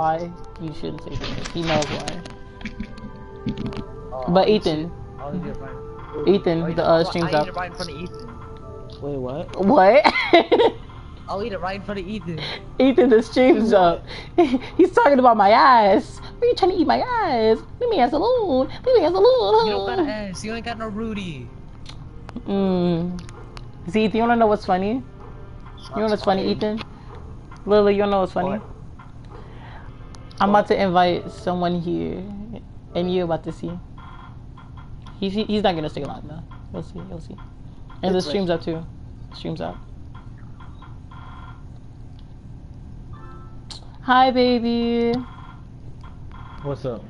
why you shouldn't say things. He knows why. But Ethan, Ethan, the stream's up. Right in front of Ethan. Wait, what? What? I'll eat it right in front of Ethan. Ethan, the stream's up. He's talking about my ass. Why are you trying to eat my ass? Leave me ass alone. Leave me ass alone. You don't got an ass. You ain't got no Rudy. See, Ethan, you wanna know what's funny? You know what's funny, Ethan? Lily, you wanna know what's funny? What? I'm about to invite someone here, and you're about to see. He's not gonna stay long though. You'll see, you'll see. And the stream's up too. The stream's up. Hi, baby. What's up?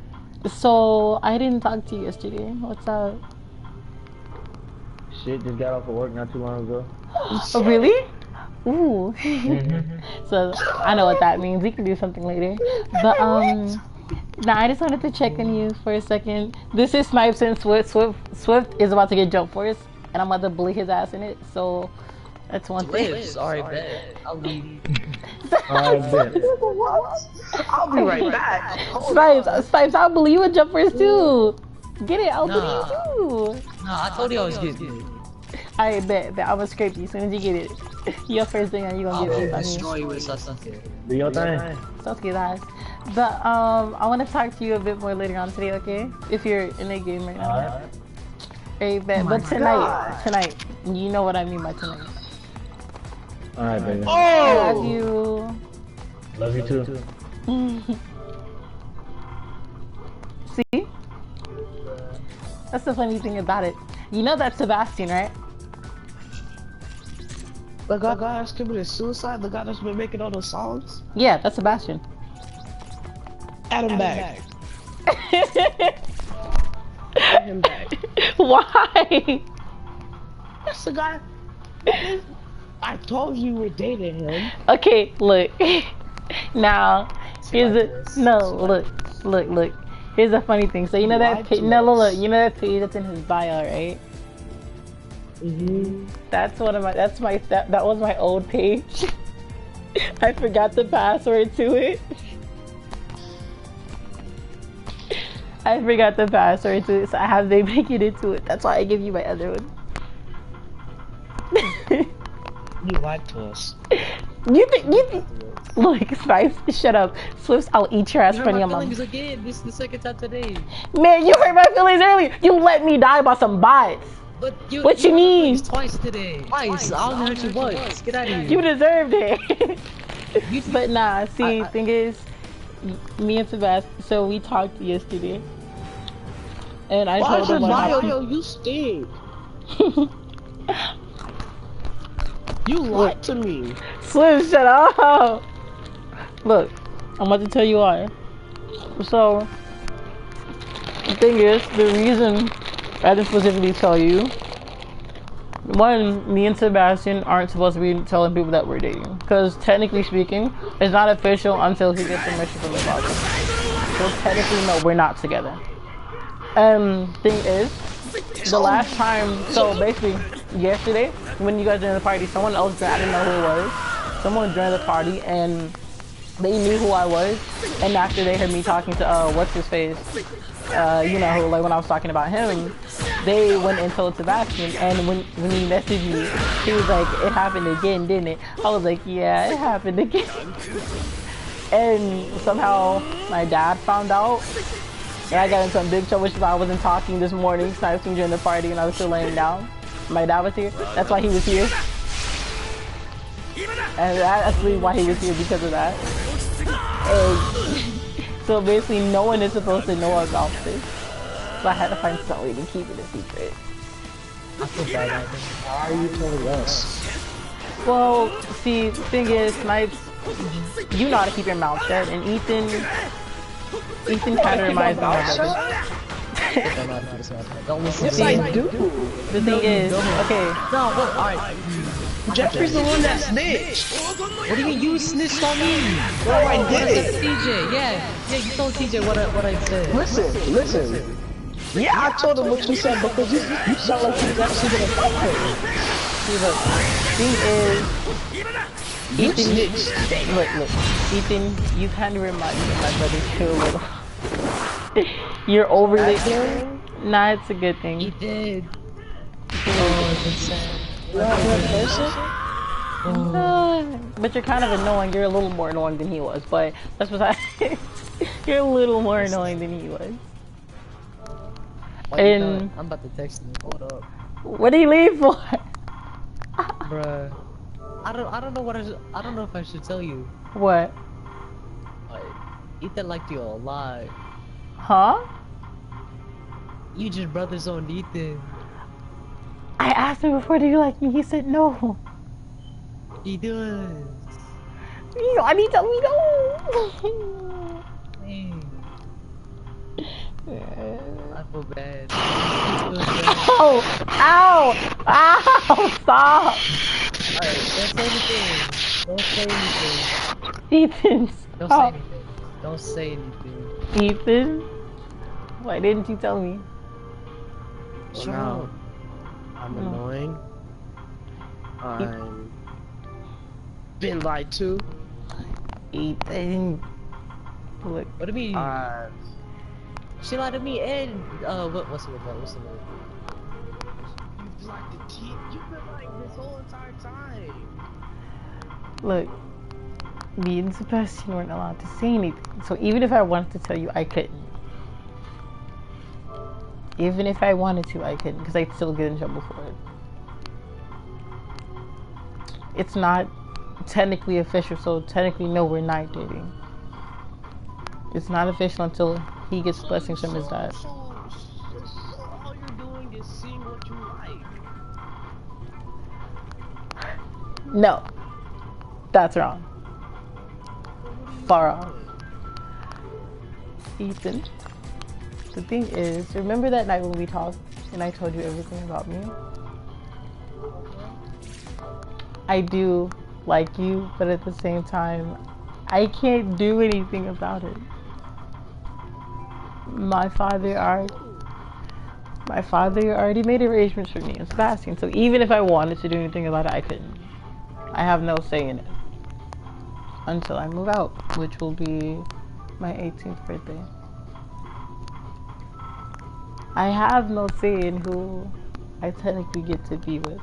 So I didn't talk to you yesterday. What's up? Shit, just got off of work not too long ago. Oh, really? Ooh. So I know what that means. We can do something later. But now I just wanted to check on you for a second. This is Snipes and Swift. Swift is about to get jump force, and I'm about to bully his ass in it. So that's one thing. Sorry, bet. I'll leave. Alright, bet. I'll be right back. Snipes, I'll bully you in jump force too. Get it? I'll bully you too. Nah, I told you I was getting it. I bet I'm gonna scrape you as soon as you get it. Your first thing, and you gonna get it. I'll destroy you with Sasuke. Do your thing. Sasuke's ass. But I want to talk to you a bit more later on today, okay? If you're in the game right now. Alright. Hey, bet. But tonight, you know what I mean by tonight. Alright, baby. I love you. Love you too. See? That's the funny thing about it. You know that's Sebastian, right? The guy that's committed suicide, the guy that's been making all those songs? Yeah, that's Sebastian. Add him back. Add him back. Why? That's the guy. I told you were dating him. Okay, look. Now, here's look. Here's a funny thing. So you know that page? No, look. You know that page that's in his bio, right? That was my old page. I forgot the password to it. So I have to make it into it. That's why I give you my other one. You lied to us. You think look, Snipes, shut up. Swifts, I'll eat your ass in front of your mom. Again. This is the second time today. Man, you hurt my feelings earlier. You let me die by some bots. But What you mean? Twice today. Twice. I only hurt you once. Get out of here. You deserved it. But nah, see, thing is, me and Sebastian, so we talked yesterday. And I told him what happened. Yo, you stink. You lied to me. Slim, shut up. Look, I'm about to tell you why. So, the thing is, the reason I didn't specifically tell you, one, me and Sebastian aren't supposed to be telling people that we're dating. Because technically speaking, it's not official until he gets permission from the father. So technically, no, we're not together. Thing is, the last time, so basically, yesterday, when you guys joined the party, someone else joined, I didn't know who it was. Someone joined the party and they knew who I was. And after they heard me talking to, what's his face? You know, who, like when I was talking about him, they went and told Sebastian. And when he messaged me, he was like, it happened again, didn't it? I was like, yeah, it happened again. And somehow my dad found out. And I got in some big trouble because I wasn't talking this morning. So I was during the party and I was still laying down. My dad was here. That's why he was here. And that's really why he was here, because of that. And so basically no one is supposed to know about this. So I had to find some way to keep it a secret. I feel bad. Why are you telling us? Well, see, the thing is, Snipes, you know how to keep your mouth shut, and Ethan kind of reminds me of my brother. Don't listen Yes, to I me. do. The thing is, okay, No, what? Alright. Jeffrey's the one that snitched. What do you mean you snitched on me? No, I What I said did. to TJ. Yeah, you told TJ what I said. Listen. Yeah, I told him what you said because you sound like you was actually gonna fight him. see, the thing is, You Ethan, snitched. look, Ethan, you kind of remind me of my brother too a little. You're overly. Nah, it's a good thing. He did. Oh, it's insane. You are a good person? But you're kind of annoying. You're a little more annoying than he was, but that's what I. You're a little more annoying than he was. And I'm about to text him. Hold up, what did he leave for? bruh. I don't know what I don't know if I should tell you. What? Like, Ethan liked you a lot. Huh? You just brothers on Ethan. I asked him before, do you like me? He said no. He does. I need to tell me no. Dang. I feel bad. Ow! Ow! Ow! Stop! Alright, don't say anything. Don't say anything. Ethan, Don't say stop. anything. Don't say anything. Ethan? Why didn't you tell me? So now, I'm No. annoying. I'm been lied to. Ethan. Look. What do you mean? Uh, She lied to me and what's the word? What's the word? you've lied to T. You've been lying this whole entire time. Look. Me and Sebastian weren't allowed to say anything. So even if I wanted to tell you, I couldn't. Even if I wanted to, I couldn't, because I'd still get in trouble for it. It's not technically official, so technically no, we're not dating. It's not official until he gets blessings from his dad. So all you're doing is seeing what you like. No. That's wrong. Far off. Ethan. The thing is, remember that night when we talked and I told you everything about me? I do like you, but at the same time, I can't do anything about it. My father already made arrangements for me and Sebastian, so even if I wanted to do anything about it, I couldn't. I have no say in it. Until I move out, which will be my 18th birthday. I have no say in who I technically get to be with.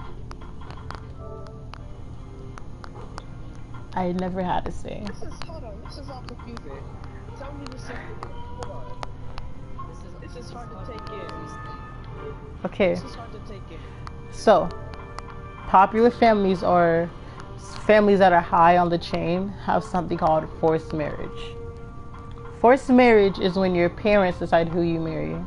I never had a say. Hold on, this is all confusing. Tell me the secret. Hold on. This is hard to take in. Okay, This is hard to take in. so popular families or families that are high on the chain have something called forced marriage. Forced marriage is when your parents decide who you marry.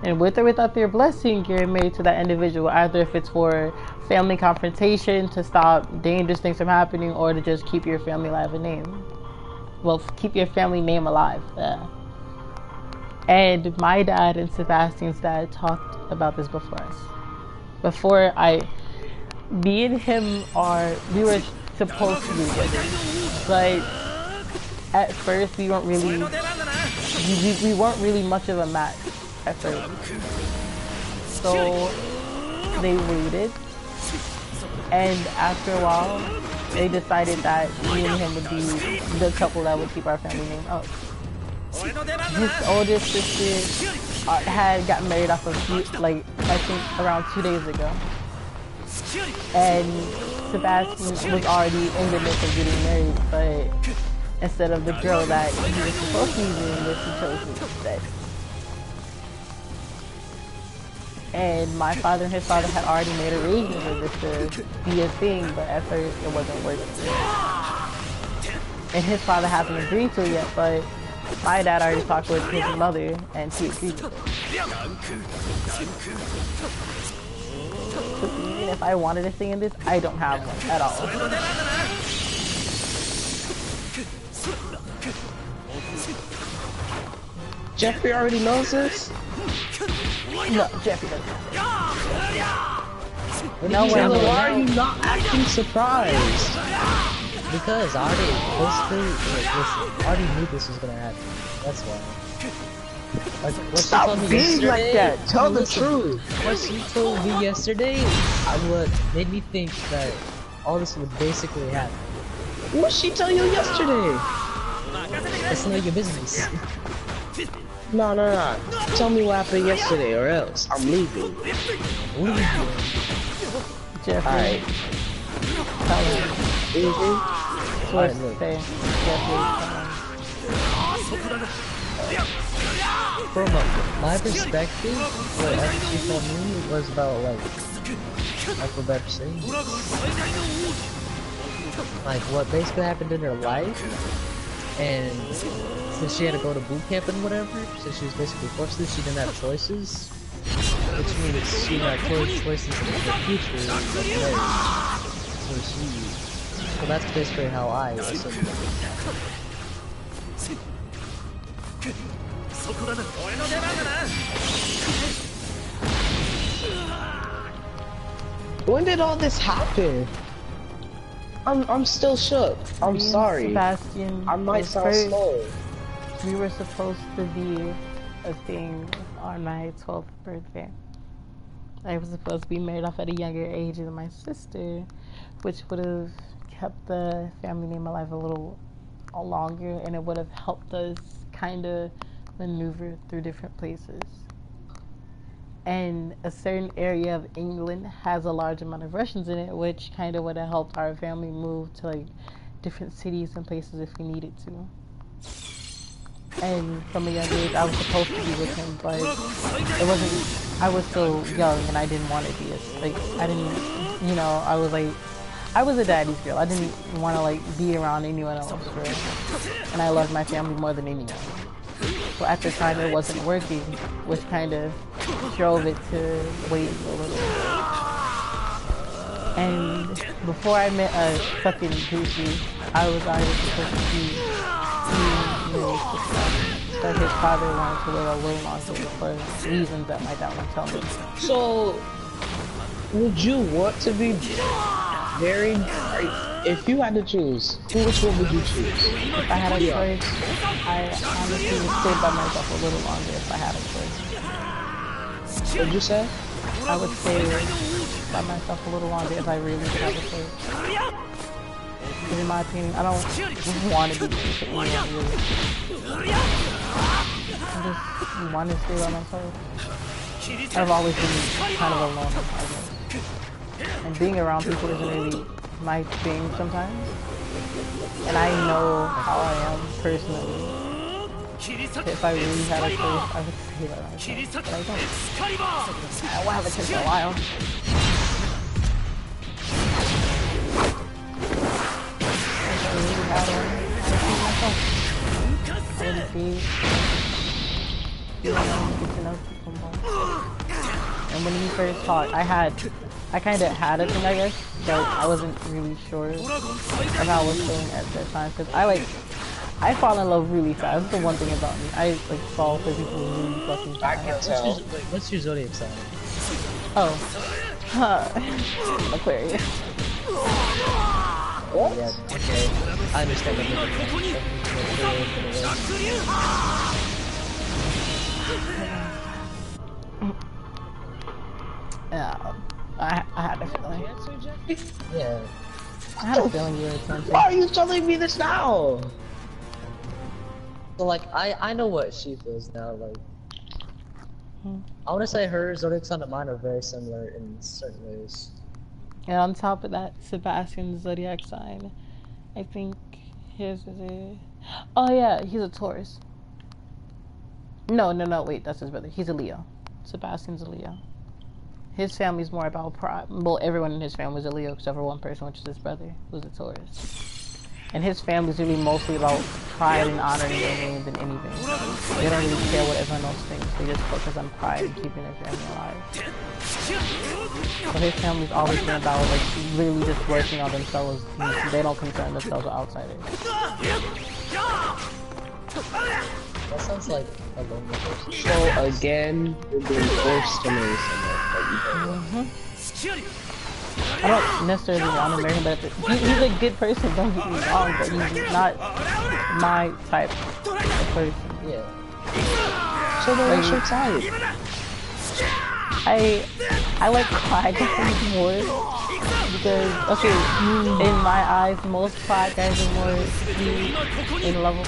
And with or without their blessing, you're married to that individual, either if it's for family confrontation, to stop dangerous things from happening, or to just keep your family alive and name. Well, keep your family name alive. And my dad and Sebastian's dad talked about this before us. Me and him we were supposed to be together, but at first we weren't really much of a match at first. So they waited, and after a while, they decided that me and him would be the couple that would keep our family name up. His oldest sister had gotten married off of I think around 2 days ago. And Sebastian was already in the midst of getting married, but instead of the girl that he was supposed to be marrying with, he chose me instead. And my father and his father had already made arrangements for this to be a thing, but at first it wasn't working. And his father hasn't agreed to it yet, but my dad already talked with his mother and she agreed with it. So even if I wanted to stay in this, I don't have one at all. Jeffrey already knows this? No, Jeffrey doesn't. No way. Taylor, why are you not acting surprised? Because I already I already knew this was gonna happen. That's why. Like, what you Stop told me being like yesterday- that. Tell the Listen, truth. What you told me yesterday, what made me think that all this would basically happen. What she tell you yesterday? It's none of your business. No. Tell me what happened yesterday, or else I'm leaving. What are you doing? Jeffrey. Alright. Tell him. Alright, Let's look. say Jeffrey. From my perspective, what she told me was about like epilepsy. Like what basically happened in her life, and since she had to go to boot camp and whatever, since she was basically forced to, she didn't have choices. Which means she had choices in the future of marriage. So that's basically how I assume it. When did all this happen? I'm still shook. I'm Me and sorry. Sebastian, I might was sound first- slow. We were supposed to be a thing on my 12th birthday. I was supposed to be married off at a younger age than my sister, which would have kept the family name alive a little longer, and it would have helped us kind of maneuver through different places. And a certain area of England has a large amount of Russians in it, which kind of would have helped our family move to like different cities and places if we needed to. And from a young age, I was supposed to be with him, but it wasn't. I was still young, and I didn't want to be I didn't, you know, I was a daddy's girl. I didn't want to like be around anyone else, and I loved my family more than anyone. So at the time, it wasn't working, which kind of drove it to wait a little. And before I met a fucking goofy, I was already supposed to be really successful. But his father wanted to wait a little longer for reasons that my dad won't tell me. So, would you want to be married? If you had to choose, which one would you choose? If I had a choice, I honestly would stay by myself a little longer if I had a choice. What'd you say? I would stay by myself a little longer if I really did have a choice. Because in my opinion, I don't want to be with anyone really. I just want to stay by myself. I've always been kind of alone in my life. And being around people isn't really my thing sometimes. And I know how I am personally. If I really had a choice, I would stay by myself. But I don't. I won't have a choice in a while. If I really had one, I would stay myself. I wouldn't be get to know people more. And when we first talked, I kind of had a thing, I guess, but I wasn't really sure of how I was feeling at that time. Because I fall in love really fast. That's the one thing about me. I like fall for people really fucking fast. I can tell. What's your zodiac sign? Oh. Aquarius. What? Yeah, okay. I understand that. Yeah. I had a feeling. Yeah. I had a feeling you were attentive. Why are you telling me this now? So like I know what she feels now, like I wanna say her zodiac sign and mine are very similar in certain ways. And on top of that, Sebastian's zodiac sign, I think his is a... Oh yeah, he's a Taurus. No, wait, that's his brother. He's a Leo. Sebastian's a Leo. His family's more about pride. Well, everyone in his family is a Leo except for one person, which is his brother, who's a Taurus. And his family's really mostly about pride and honoring their name than anything. They don't really care what everyone else thinks. They just focus on pride and keeping their family alive. So his family's always been about like really just working on themselves. They don't concern themselves with outsiders. That sounds like a lonely person. So again, you're being forced to marry someone. I don't necessarily want to marry him, but he's a good person, don't get me wrong, but he's not my type of person. Yeah. So then what's your type? I like quiet guys more, Because, okay, in my eyes, most quiet guys are more sweet and lovable.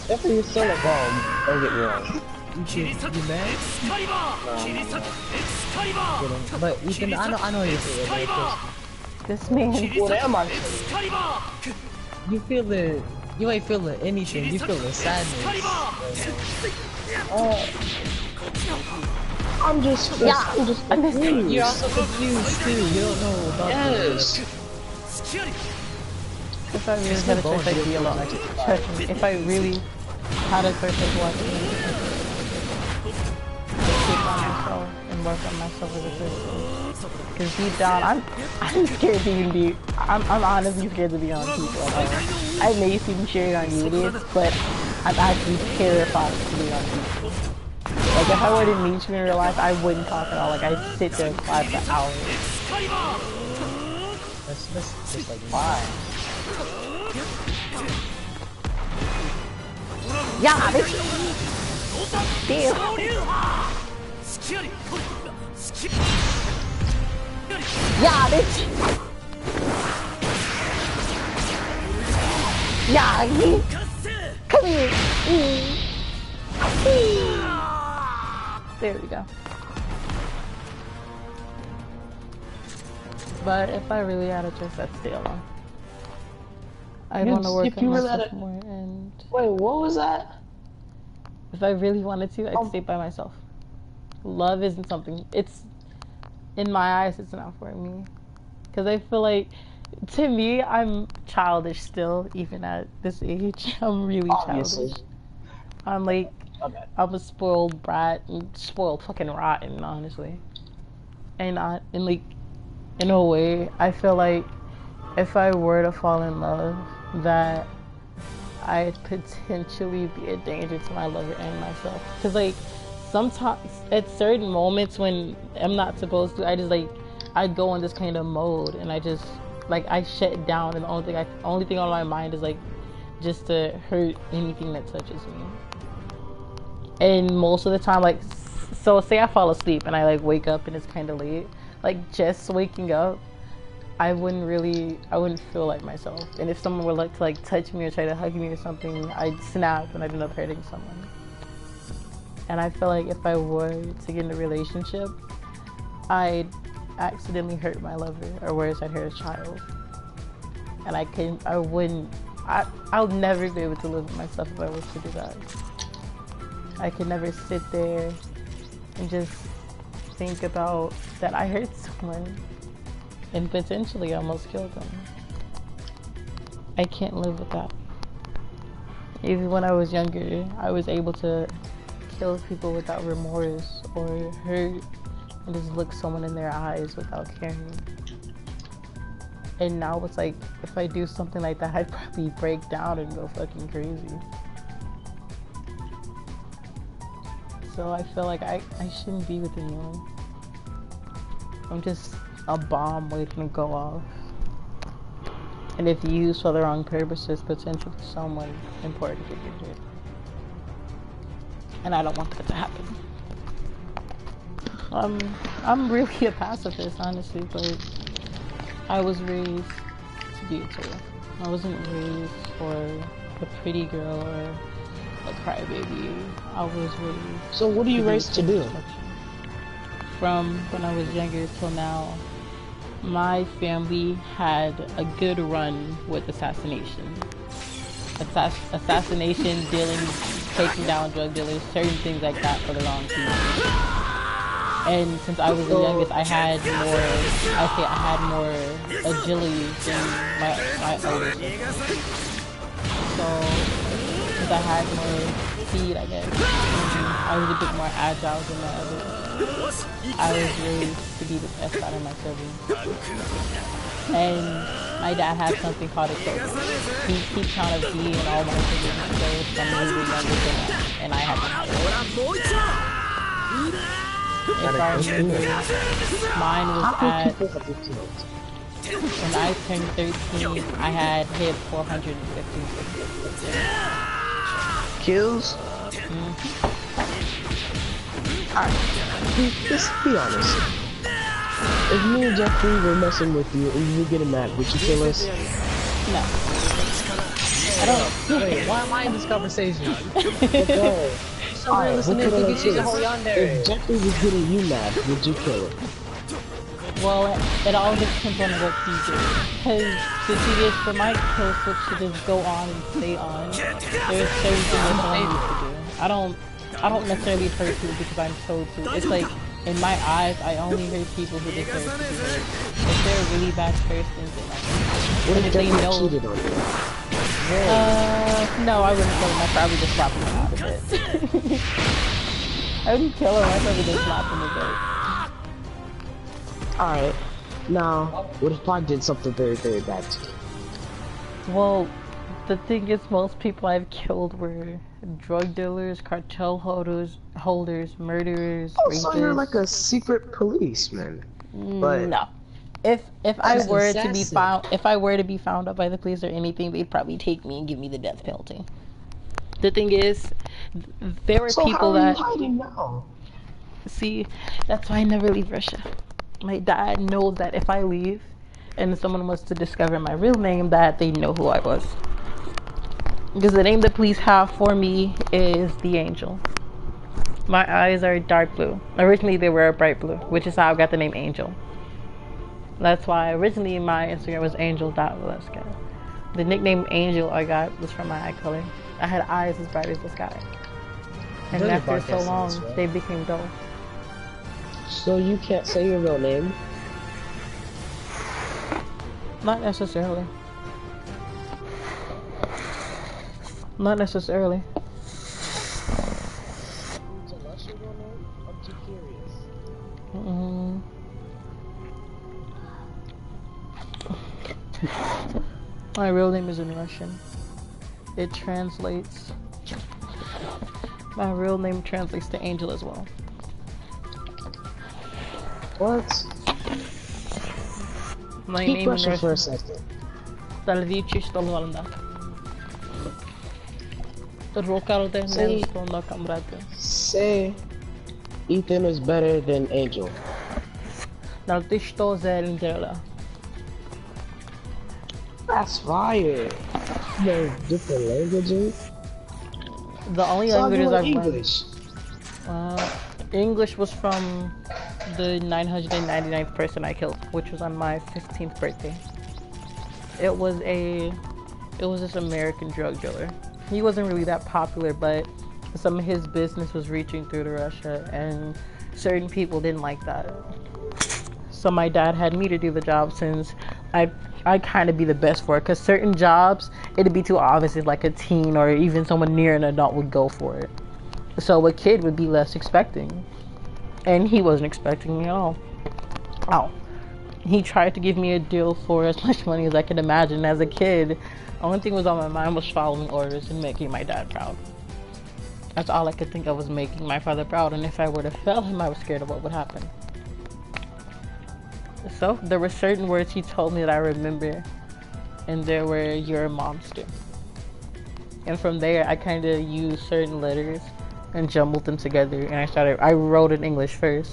Definitely you're still a bomb, don't get me wrong. You mad? But Ethan, I know you feel it, man. This man. What am I? You feel the, you ain't feeling anything. You feeling sadness. I'm just confused. You're also confused too. You don't know about Yes. If I really had a choice, I'd be alone. Trust me, if I really had a choice, I'd watch it. Take on myself and work on myself as a person. Because deep down, I'm scared to even be. I'm honestly scared to be on people. I may seem sharing on YouTube, but I'm actually terrified to be on people. Like if I were to meet you in real life, I wouldn't talk at all. Like I'd sit there and cry for hours. That's just like why? Yeah, bitch. Damn. Yeah, bitch. Yeah, come here. There we go. But if I really had a choice, I'd stay alone. I want to work on myself more, and Wait, what was that? if I really wanted to, I'd stay by myself. Love isn't something. It's in my eyes, it's not for me. Because I feel like, to me, I'm childish still, even at this age. I'm really childish. I'm like, I'm a spoiled brat and spoiled fucking rotten, honestly. And like, in a way, I feel like if I were to fall in love, that I'd potentially be a danger to my lover and myself. Because like, sometimes, at certain moments when I'm not supposed to, I just like, I go in this kind of mode and I just, like, I shut down, and the only thing on my mind is like, just to hurt anything that touches me. And most of the time, like, so say I fall asleep and I like wake up and it's kind of late, like just waking up, I wouldn't feel like myself. And if someone would like to like touch me or try to hug me or something, I'd snap and I'd end up hurting someone. And I feel like if I were to get in a relationship, I'd accidentally hurt my lover, or worse, I'd hurt a child. And I'll never be able to live with myself if I was to do that. I could never sit there and just think about that I hurt someone and potentially almost killed them. I can't live with that. Even when I was younger, I was able to kill people without remorse or hurt and just look someone in their eyes without caring. And now it's like, if I do something like that, I'd probably break down and go fucking crazy. So I feel like I shouldn't be with anyone. I'm just a bomb waiting to go off. And if used for the wrong purposes, potentially someone important could get hit. And I don't want that to happen. I'm really a pacifist, honestly, but I was raised to be a tool. I wasn't raised for a pretty girl or a crybaby. I was raised. So what are you raised to do? From when I was younger till now, my family had a good run with assassination. Assassination, dealing, taking down drug dealers, certain things like that for the wrong people. And since I was the youngest, I had more agility than my older sister. So since I had more speed, I guess, I was a bit more agile than the others. I was raised to be the best out of my siblings. And my dad had something called a code. He keeps count of me and all my siblings, so some years younger than that, and I had to have it. If I remember, mine was at, when I turned 13, I had hit 415 kills? Alright, just be honest. If me and Jeffrey were messing with you and you were getting mad, would you kill us? No. I don't. Wait, why am I in this conversation? Okay. So Alright, listen what to could I Nigga, she's a do? whole If yandere. Jeffrey was getting you mad, would you kill him? Well, it all depends on what he did. Because the thing is, for my kill switch to just go on and stay on, there's certain things that I need to do. I don't necessarily hurt people because I'm told to. It's like, in my eyes, I only hurt people who deserve to be hurt. If they're a really bad person, then What if if they Jeffrey know, cheated on you? no, I wouldn't kill him. I'd probably just slap him out of it. I wouldn't kill him. I'd probably just slap him a bit. Alright. Now, what if I did something very, very bad to you? Well, the thing is, most people I've killed were drug dealers, cartel holders, murderers, Oh, rapists. so you're like a secret policeman. But No. If I She's an were to be assassin. found out by the police or anything, they'd probably take me and give me the death penalty. The thing is, there were so people how are that you hiding now? see. That's why I never leave Russia. My dad knows that if I leave, and someone was to discover my real name, that they know who I was. Because the name the police have for me is the Angel. My eyes are dark blue. Originally they were bright blue, which is how I got the name Angel. That's why originally my Instagram was angel.velasquez. The nickname Angel I got was from my eye color. I had eyes as bright as the sky. And Really after so podcasting long, this, right? they became dull. So you can't say your real name? Not necessarily. Not necessarily. So what's your real name? I'm too curious. My real name is in Russian. It translates. My real name translates to angel as well. What? My Keep name in Russian for a Russian. second. Salvici Stolvalda. Rokalde Say- Nelson Kamrate. Say Ethan is better than Angel. Naltishto Zelindela. That's fire. There's different languages. The only So languages you I've learn learned. English. English was from the 999th person I killed, which was on my 15th birthday. It was this American drug dealer. He wasn't really that popular, but some of his business was reaching through to Russia, and certain people didn't like that. So my dad had me to do the job since I'd kind of be the best for it, because certain jobs, it'd be too obvious if like a teen or even someone near an adult would go for it. So a kid would be less expecting. And he wasn't expecting me at all. Oh. He tried to give me a deal for as much money as I could imagine. As a kid, the only thing was on my mind was following orders and making my dad proud. That's all I could think of, was making my father proud. And if I were to fail him, I was scared of what would happen. So there were certain words he told me that I remember, and there were "you're a monster." And from there, I kind of used certain letters and jumbled them together, and I wrote in English first,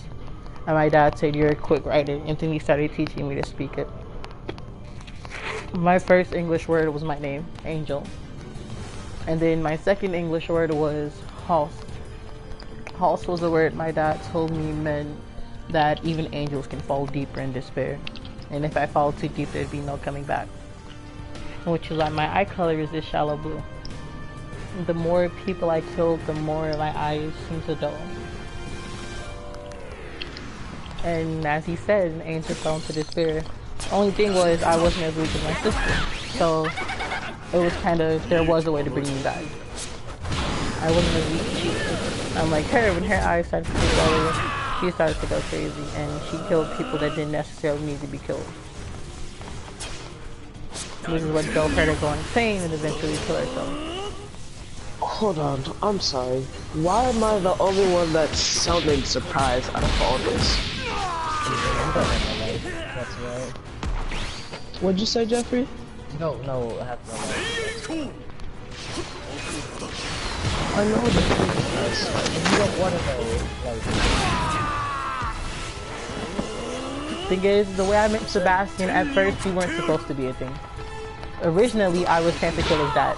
and my dad said, "you're a quick writer," and then he started teaching me to speak it. My first English word was my name, Angel, and then my second English word was Hoss. Hoss was a word my dad told me meant that even angels can fall deeper in despair, and if I fall too deep, there'd be no coming back. Which is why my eye color is this shallow blue. The more people I killed, the more my eyes seem to dull. And as he said, an angel fell into despair. Only thing was, I wasn't as weak as my sister, so it was kind of, there was a way to bring me back. I wasn't as weak as she was. Unlike her, when her eyes started to get all she started to go crazy, and she killed people that didn't necessarily need to be killed. Which is what drove her to go insane and eventually kill herself. Hold on, I'm sorry. Why am I the only one that's sounding surprised out of all this? That's right. What'd you say, Jeffrey? No, I have no life. I know this. If you don't want to know, like, Thing is, the way I met Sebastian, at first we weren't supposed to be a thing. Originally, I was sent to kill his dad.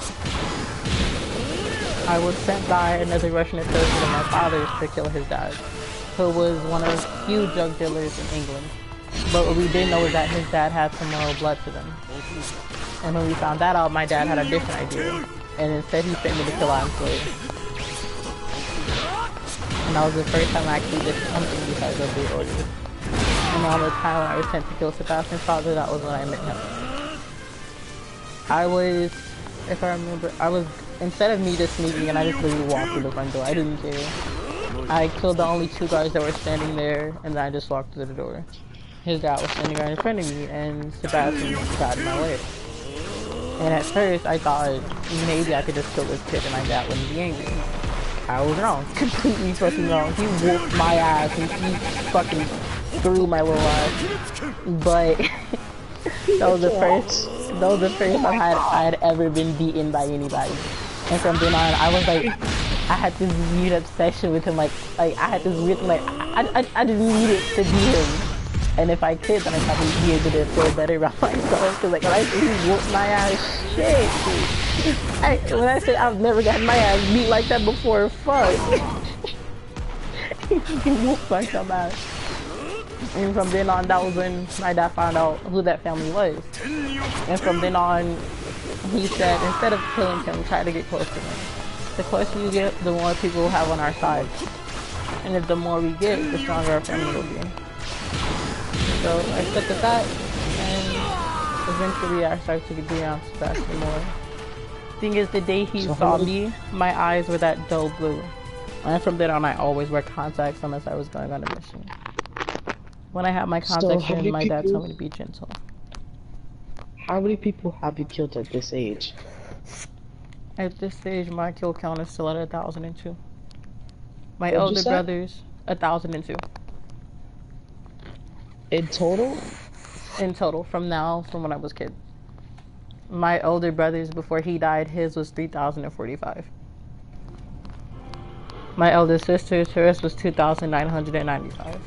I was sent by another Russian associate of my father's to kill his dad, who was one of the few drug dealers in England. But what we didn't know was that his dad had some royal blood to them. And when we found that out, my dad had a different idea. And instead he sent me to kill Iron Slave. And that was the first time I actually did something besides obey orders. And all the time when I was sent to kill Sebastian's father, that was when I met him. I was, if I remember, instead of me just sneaking and I just literally walked through the front door, I didn't care. I killed the only 2 guards that were standing there, and then I just walked through the door. His dad was standing right in front of me, and Sebastian got in my way. And at first, I thought maybe I could just kill this kid and my dad wouldn't be angry. I was wrong. Completely fucking wrong. He whooped my ass and he fucking threw my little ass. But that was the first time I had ever been beaten by anybody. And from then on, I was like, I had this weird obsession with him. Like I had this weird, like, I just needed to be him. And if I could, then I'd probably be able to feel better about myself. Cause like when I say he whooped my ass, shit. When I say I've never gotten my ass beat like that before, fuck. He whooped my dumb ass. And from then on, that was when my dad found out who that family was. And from then on, he said, instead of killing him, try to get close to him. The closer you get, the more people we'll have on our side. And if the more we get, the stronger our family will be. So I stuck with that, and eventually I started to get around Sebastian more. Thing is, the day he saw me, my eyes were that dull blue. And from then on, I always wear contacts unless I was going on a mission. When I had my contacts in, my dad told me to be gentle. How many people have you killed at this age? At this stage, my kill count is still at 1,002. My older brothers, 1,002. In total? In total, from when I was a kid. My older brothers, before he died, his was 3,045. My elder sister's, hers was 2,995.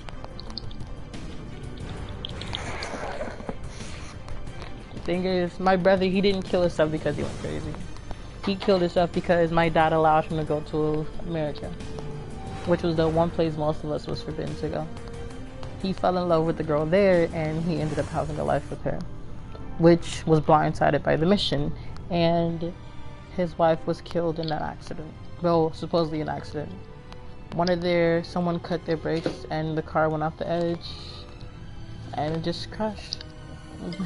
The thing is, my brother, he didn't kill himself because he went crazy. He killed himself because my dad allowed him to go to America, which was the one place most of us was forbidden to go. He fell in love with the girl there, and he ended up having a life with her, which was blindsided by the mission, and his wife was killed in an accident. Well, supposedly an accident. Someone cut their brakes, and the car went off the edge, and it just crashed.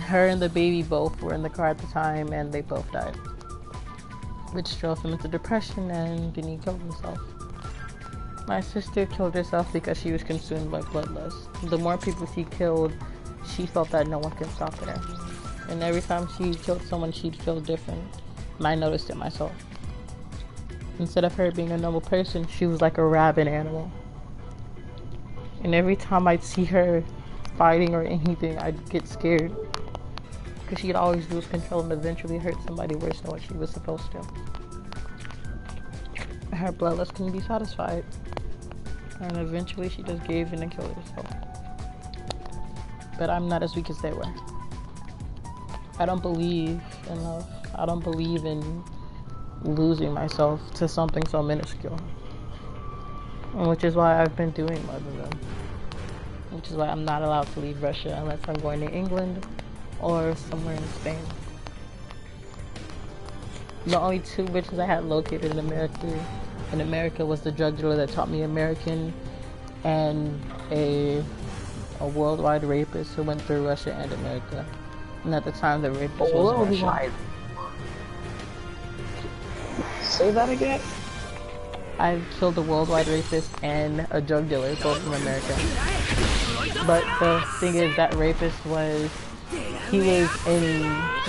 Her and the baby both were in the car at the time, and they both died, which drove him into depression, and then he killed himself. My sister killed herself because she was consumed by bloodlust. The more people she killed, she felt that no one could stop her. And every time she killed someone, she'd feel different. And I noticed it myself. Instead of her being a normal person, she was like a rabid animal. And every time I'd see her fighting or anything, I'd get scared. Because she'd always lose control and eventually hurt somebody worse than what she was supposed to. Her bloodlust couldn't be satisfied. And eventually she just gave in and killed herself. But I'm not as weak as they were. I don't believe in love. I don't believe in losing myself to something so minuscule. Which is why I've been doing more than them. Which is why I'm not allowed to leave Russia unless I'm going to England or somewhere in Spain. The only 2 bitches I had located in America was the drug dealer that taught me American, and a worldwide rapist who went through Russia and America. And at the time, the rapist was Russian. Say that again? I killed a worldwide rapist and a drug dealer, both from America. But the thing is, that rapist was in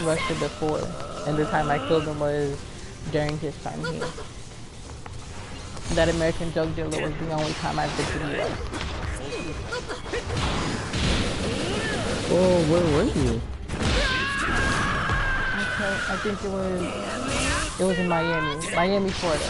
Russia before, and the time I killed him was during his time here. That American drug dealer was the only time I've been to the US. Oh, where were you? I think it was in Miami, Florida.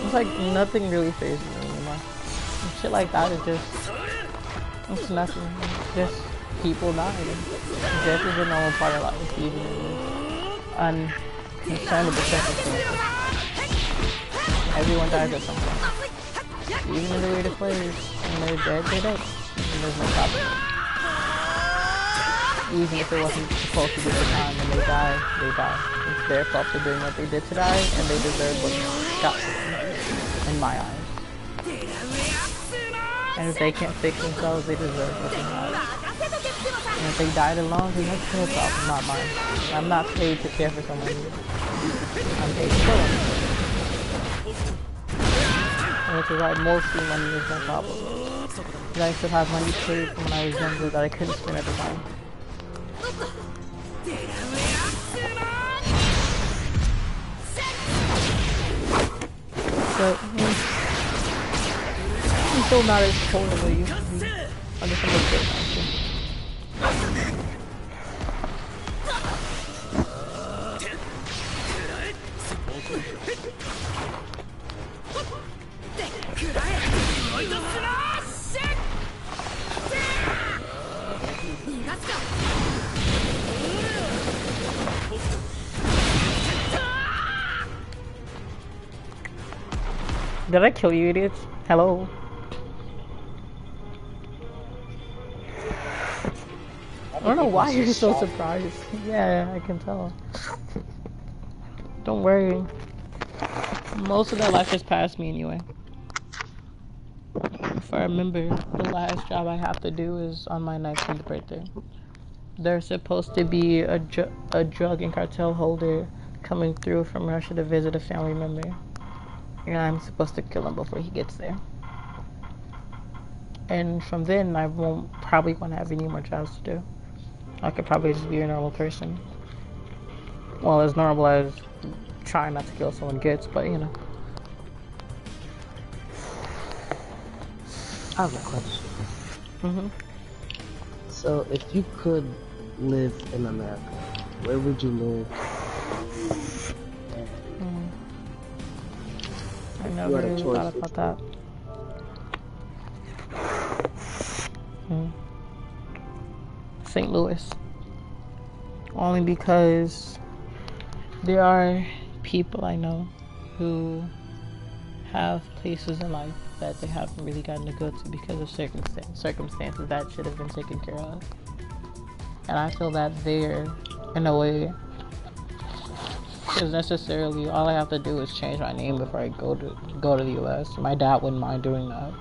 It's like nothing really phases me anymore. And shit like that is just, it's nothing. It's just people dying. Death is a normal part of life, even if it's unconcerned with the circumstances. Everyone dies at some point. Even in the weirdest ways. When they're dead, they're dead. And there's no stopping it. Even if it wasn't supposed to be the time and they die, they die. It's their fault for doing what they did to die, and they deserve what got to them, in my eyes. And if they can't fix themselves, they deserve what they have. And if they died alone, then that's their problem, not mine. I'm not paid to care for someone. I'm paid to kill them. Which is why mostly money is no problem. Because I still have money paid from when I was younger that I couldn't spend at the time. But I'm still not as cold as I used to be. I just want to get Did I kill you, idiots? Hello? I don't know why you're so surprised. Yeah, I can tell. Don't worry. Most of their life has passed me anyway. If I remember, the last job I have to do is on my 19th birthday. There's supposed to be a drug and cartel holder coming through from Russia to visit a family member. And I'm supposed to kill him before he gets there. And from then, I probably won't have any more jobs to do. I could probably just be a normal person. Well, as normal as trying not to kill someone gets, but you know. I have a question. Mm-hmm. So, if you could live in America, where would you live? I never really thought about that. St. Louis. Only because there are people I know who have places in life that they haven't really gotten to go to because of circumstances that should have been taken care of. And I feel that there, in a way, because necessarily all I have to do is change my name before I go to the US. My dad wouldn't mind doing that.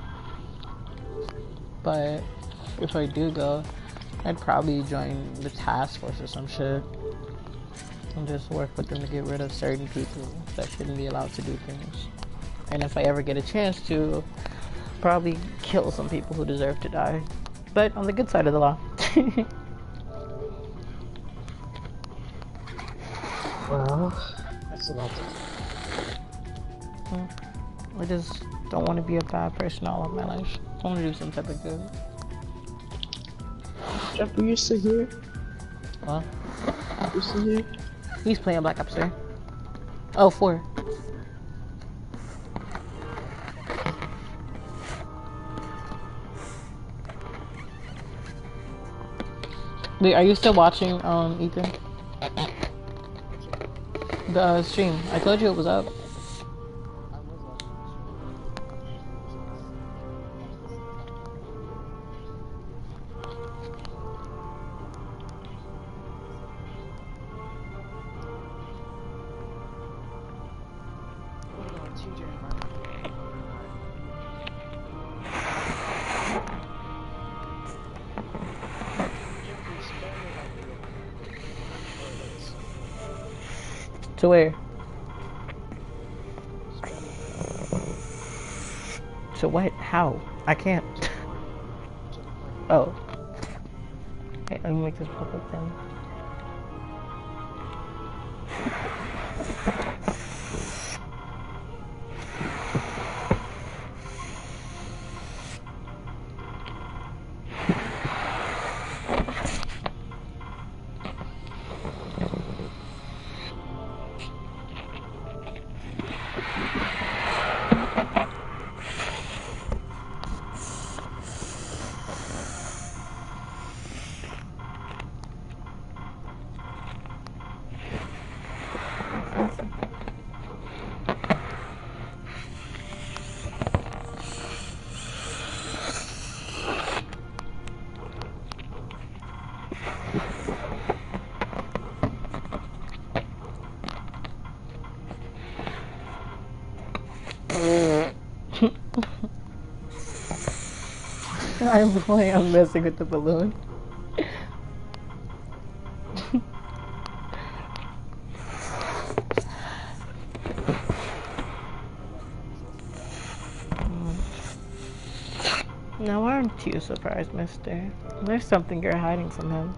But if I do go, I'd probably join the task force or some shit and just work with them to get rid of certain people that shouldn't be allowed to do things. And if I ever get a chance to, probably kill some people who deserve to die. But on the good side of the law. Well, that's about it. I just don't want to be a bad person all of my life. I want to do some type of good. Jeffrey, you still here? Huh? You still here? He's playing Black Ops 3. Oh, 4. Wait, are you still watching, Ethan? The stream. I told you it was up. To where? To what? How? I can't. Oh. Hey, let me make this pop up then. I'm messing with the balloon. Now aren't you surprised, mister? There's something you're hiding from him.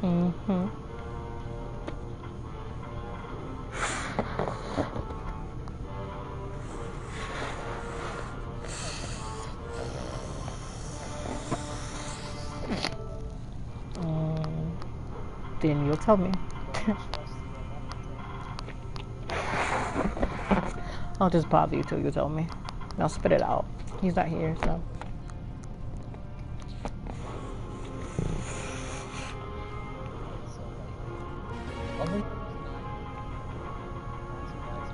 Mm-hmm. Then you'll tell me. I'll just bother you till you tell me. Now spit it out. He's not here, so.